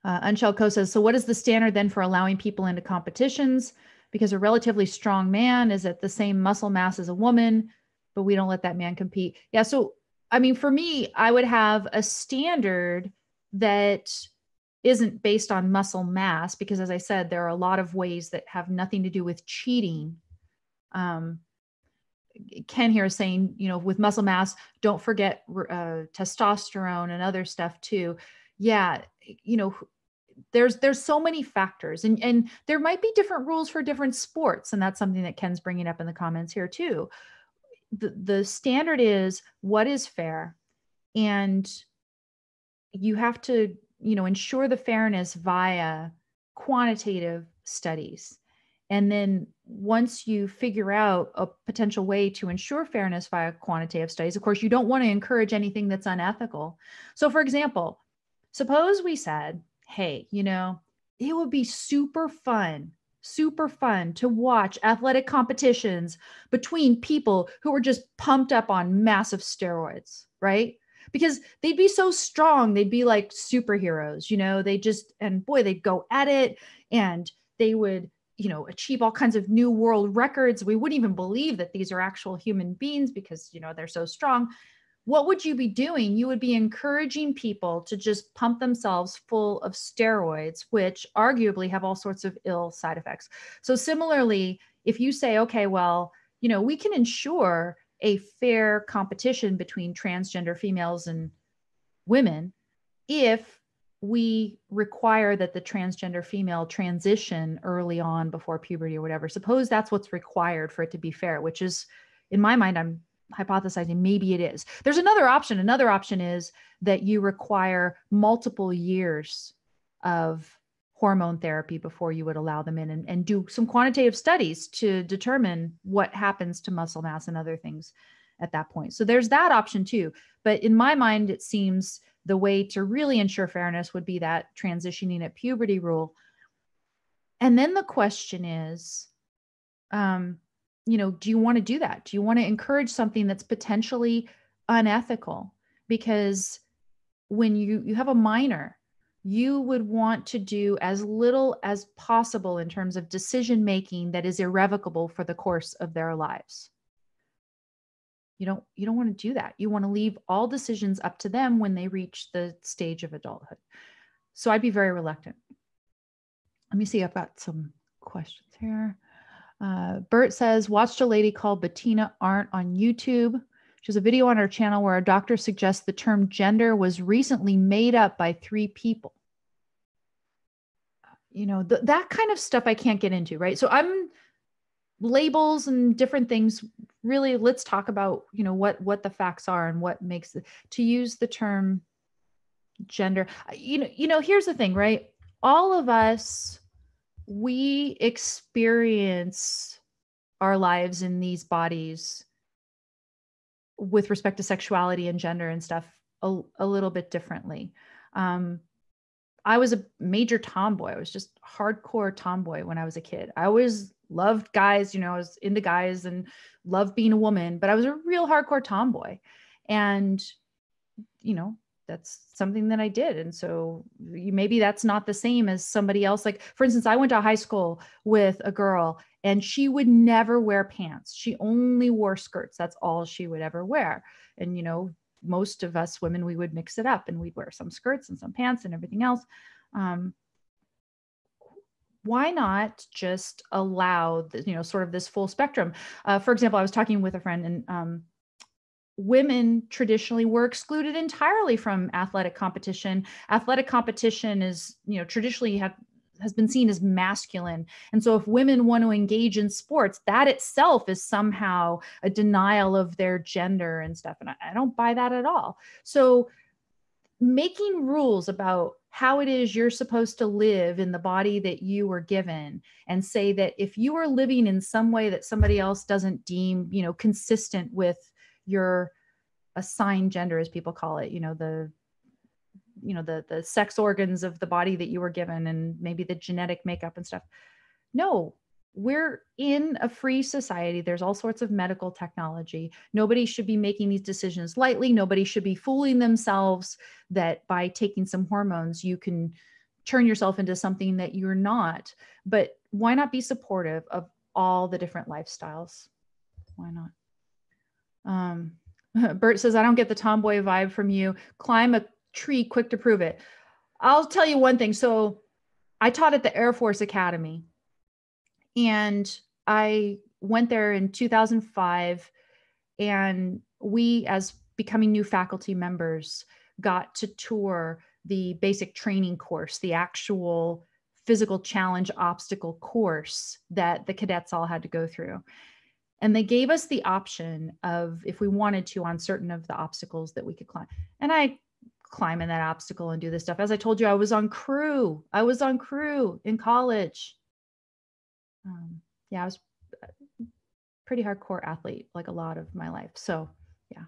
Unshell Co says, so what is the standard then for allowing people into competitions? Because a relatively strong man is at the same muscle mass as a woman, but we don't let that man compete. Yeah. So, I mean, for me, I would have a standard that isn't based on muscle mass, because as I said, there are a lot of ways that have nothing to do with cheating. Ken here is saying, with muscle mass, don't forget testosterone and other stuff too. Yeah. There's so many factors, and there might be different rules for different sports. And that's something that Ken's bringing up in the comments here too. The standard is what is fair, and you have to, ensure the fairness via quantitative studies. And then once you figure out a potential way to ensure fairness via quantitative studies, of course, you don't want to encourage anything that's unethical. So for example, suppose we said, hey, it would be super fun to watch athletic competitions between people who were just pumped up on massive steroids, right? Because they'd be so strong. They'd be like superheroes, they'd go at it, and they would, achieve all kinds of new world records. We wouldn't even believe that these are actual human beings because, they're so strong. What would you be doing? You would be encouraging people to just pump themselves full of steroids, which arguably have all sorts of ill side effects. So similarly, if you say, okay, well, we can ensure a fair competition between transgender females and women if we require that the transgender female transition early on before puberty or whatever. Suppose that's what's required for it to be fair, which is, in my mind, I'm hypothesizing maybe it is. There's another option. Another option is that you require multiple years of hormone therapy before you would allow them in, and do some quantitative studies to determine what happens to muscle mass and other things at that point. So there's that option too. But in my mind, it seems the way to really ensure fairness would be that transitioning at puberty rule. And then the question is, do you want to do that? Do you want to encourage something that's potentially unethical? Because when you have a minor, you would want to do as little as possible in terms of decision making that is irrevocable for the course of their lives. You don't want to do that. You want to leave all decisions up to them when they reach the stage of adulthood. So I'd be very reluctant. Let me see. I've got some questions here. Bert says, watched a lady called Bettina Arndt on YouTube. She has a video on her channel where a doctor suggests the term gender was recently made up by 3 people. That kind of stuff I can't get into, right? So labels and different things. Really, let's talk about, what the facts are and what makes it, to use the term gender. Here's the thing, right? All of us, we experience our lives in these bodies with respect to sexuality and gender and stuff a little bit differently. I was a major tomboy. I was just hardcore tomboy when I was a kid. I always loved guys, I was into guys and loved being a woman, but I was a real hardcore tomboy. And, that's something that I did. And so maybe that's not the same as somebody else. Like, for instance, I went to high school with a girl and she would never wear pants. She only wore skirts. That's all she would ever wear. And, most of us women, we would mix it up and we'd wear some skirts and some pants and everything else. Why not just allow sort of this full spectrum? For example, I was talking with a friend, and women traditionally were excluded entirely from athletic competition. Athletic competition is, traditionally has been seen as masculine. And so if women want to engage in sports, that itself is somehow a denial of their gender and stuff. And I don't buy that at all. So making rules about how it is you're supposed to live in the body that you were given, and say that if you are living in some way that somebody else doesn't deem, consistent with your assigned gender, as people call it, the sex organs of the body that you were given, and maybe the genetic makeup and stuff. No, we're in a free society. There's all sorts of medical technology. Nobody should be making these decisions lightly. Nobody should be fooling themselves that by taking some hormones, you can turn yourself into something that you're not. But why not be supportive of all the different lifestyles? Why not? Bert says, I don't get the tomboy vibe from you. Climb a tree quick to prove it. I'll tell you one thing. So I taught at the Air Force Academy, and I went there in 2005, and we, as becoming new faculty members, got to tour the basic training course, the actual physical challenge obstacle course that the cadets all had to go through. And they gave us the option of, if we wanted to, on certain of the obstacles that we could climb. And I climb in that obstacle and do this stuff. As I told you, I was on crew. In college. I was a pretty hardcore athlete, like a lot of my life. So yeah.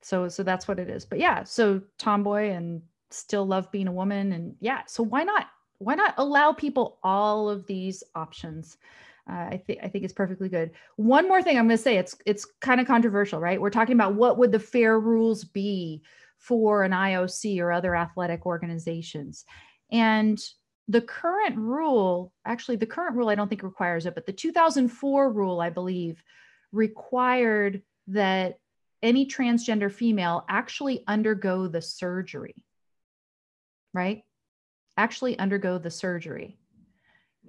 So that's what it is. But yeah, so tomboy and still love being a woman. And yeah, so why not allow people all of these options? I think it's perfectly good. One more thing I'm going to say, it's kind of controversial, right? We're talking about what would the fair rules be for an IOC or other athletic organizations. And the current rule, I don't think requires it, but the 2004 rule, I believe, required that any transgender female actually undergo the surgery, right? Actually undergo the surgery.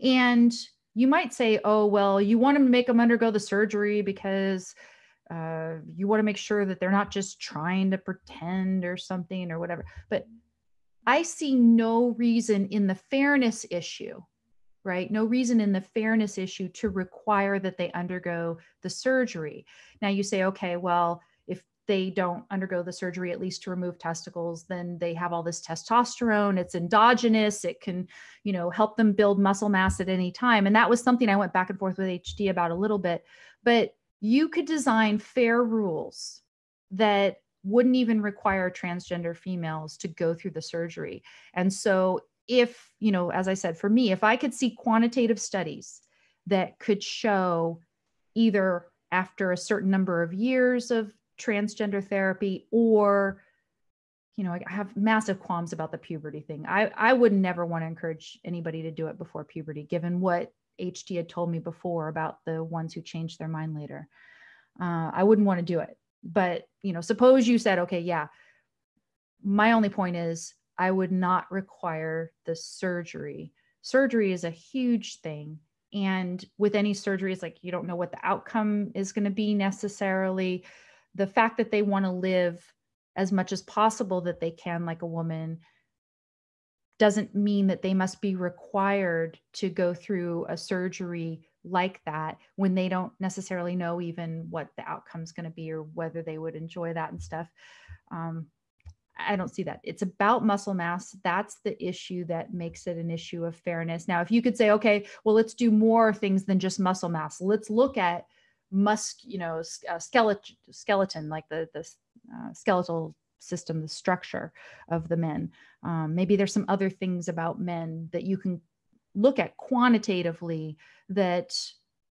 And you might say, oh, well, you want to make them undergo the surgery because you want to make sure that they're not just trying to pretend or something or whatever. But I see no reason in the fairness issue, right? No reason in the fairness issue to require that they undergo the surgery. Now you say, okay, well, if they don't undergo the surgery, at least to remove testicles, then they have all this testosterone. It's endogenous. It can, help them build muscle mass at any time. And that was something I went back and forth with HD about a little bit. But you could design fair rules that wouldn't even require transgender females to go through the surgery. And so if, as I said, for me, if I could see quantitative studies that could show either after a certain number of years of transgender therapy, or, I have massive qualms about the puberty thing. I would never want to encourage anybody to do it before puberty, given what HD had told me before about the ones who changed their mind later. I wouldn't want to do it. But, suppose you said, okay, yeah, my only point is I would not require the surgery. Surgery is a huge thing. And with any surgery, it's like, you don't know what the outcome is going to be necessarily. The fact that they want to live as much as possible that they can like a woman doesn't mean that they must be required to go through a surgery like that when they don't necessarily know even what the outcome's going to be or whether they would enjoy that and stuff. I don't see that. It's about muscle mass. That's the issue that makes it an issue of fairness. Now, if you could say, okay, well, let's do more things than just muscle mass. Let's look at skeleton, like the skeletal system, the structure of the men. Maybe there's some other things about men that you can look at quantitatively that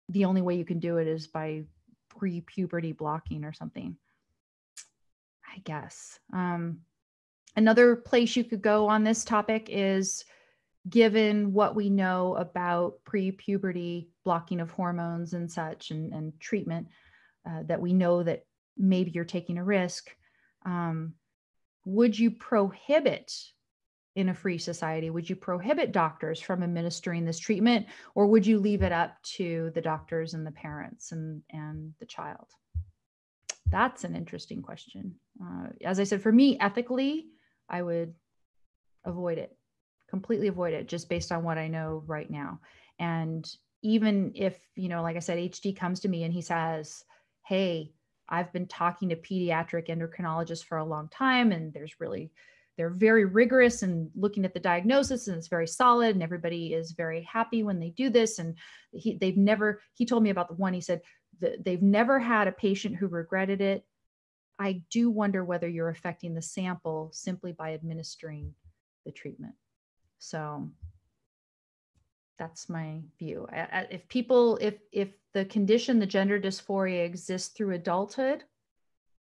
the only way you can do it is by pre-puberty blocking or something, I guess. Another place you could go on this topic is, given what we know about pre-puberty blocking of hormones and such, and treatment, that we know that maybe you're taking a risk, would you prohibit, in a free society, would you prohibit doctors from administering this treatment, or would you leave it up to the doctors and the parents and the child? That's an interesting question. As I said, for me, ethically, I would avoid it, completely avoid it, just based on what I know right now. And even if, like I said, HD comes to me and he says, hey, I've been talking to pediatric endocrinologists for a long time, and they're very rigorous in looking at the diagnosis, and it's very solid, and everybody is very happy when they do this. And he told me about the one, he said they've never had a patient who regretted it. I do wonder whether you're affecting the sample simply by administering the treatment. So that's my view. If the condition, the gender dysphoria, exists through adulthood,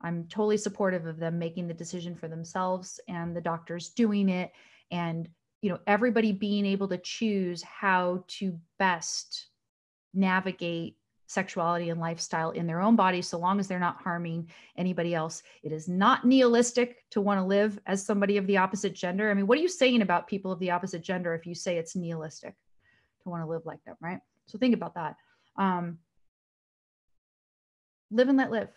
I'm totally supportive of them making the decision for themselves and the doctors doing it, and everybody being able to choose how to best navigate sexuality and lifestyle in their own body, so long as they're not harming anybody else. It is not nihilistic to want to live as somebody of the opposite gender. I mean, what are you saying about people of the opposite gender if you say it's nihilistic to want to live like them, right? So think about that. Live and let live.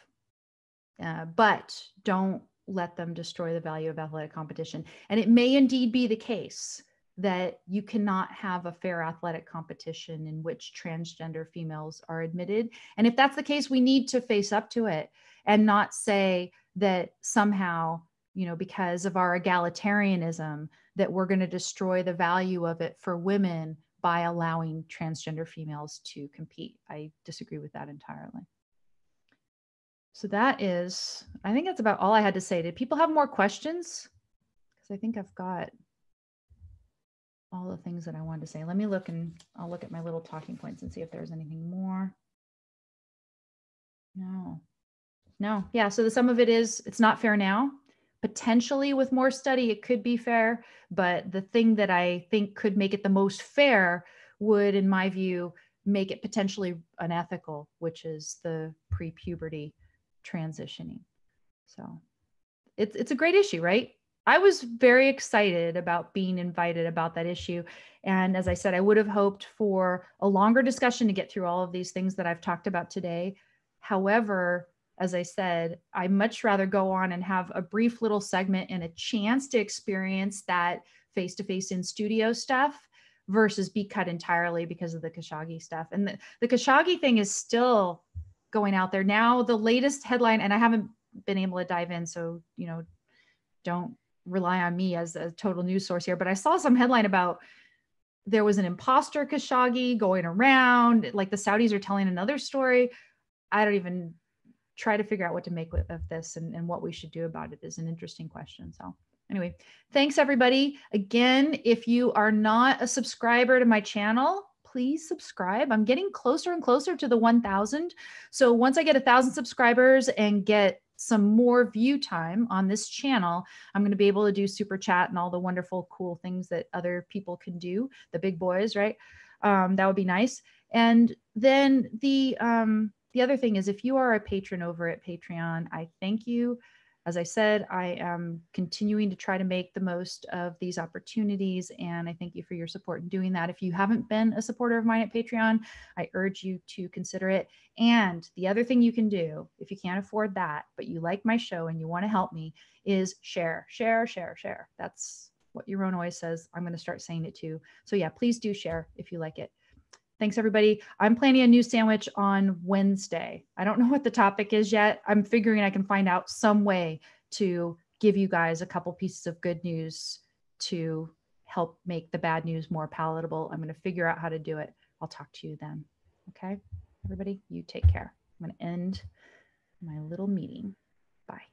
But don't let them destroy the value of athletic competition. And it may indeed be the case that you cannot have a fair athletic competition in which transgender females are admitted. And if that's the case, we need to face up to it and not say that somehow, because of our egalitarianism, that we're going to destroy the value of it for women by allowing transgender females to compete. I disagree with that entirely. So I think that's about all I had to say. Did people have more questions? Because I think I've got all the things that I wanted to say. Let me look, and I'll look at my little talking points and see if there's anything more. No. Yeah, so the sum of it is, it's not fair now. Potentially with more study, it could be fair, but the thing that I think could make it the most fair would, in my view, make it potentially unethical, which is the pre-puberty transitioning. So it's a great issue, right? I was very excited about being invited about that issue. And as I said, I would have hoped for a longer discussion to get through all of these things that I've talked about today. However, as I said, I much rather go on and have a brief little segment and a chance to experience that face-to-face in studio stuff versus be cut entirely because of the Khashoggi stuff. And the Khashoggi thing is still going out there now. The latest headline, and I haven't been able to dive in, so don't rely on me as a total news source here, but I saw some headline about there was an imposter Khashoggi going around, like the Saudis are telling another story. I don't even try to figure out what to make of this, and what we should do about it is an interesting question. So anyway, thanks everybody. Again, if you are not a subscriber to my channel, please subscribe. I'm getting closer and closer to the 1,000. So once I get 1,000 subscribers and get some more view time on this channel, I'm going to be able to do super chat and all the wonderful, cool things that other people can do, the big boys, right? That would be nice. And then the other thing is, if you are a patron over at Patreon, I thank you. As I said, I am continuing to try to make the most of these opportunities, and I thank you for your support in doing that. If you haven't been a supporter of mine at Patreon, I urge you to consider it. And the other thing you can do, if you can't afford that, but you like my show and you want to help me, is share. That's what Yaron always says. I'm going to start saying it too. So yeah, please do share if you like it. Thanks, everybody. I'm planning a new sandwich on Wednesday. I don't know what the topic is yet. I'm figuring I can find out some way to give you guys a couple pieces of good news to help make the bad news more palatable. I'm going to figure out how to do it. I'll talk to you then. Okay, everybody, you take care. I'm going to end my little meeting. Bye.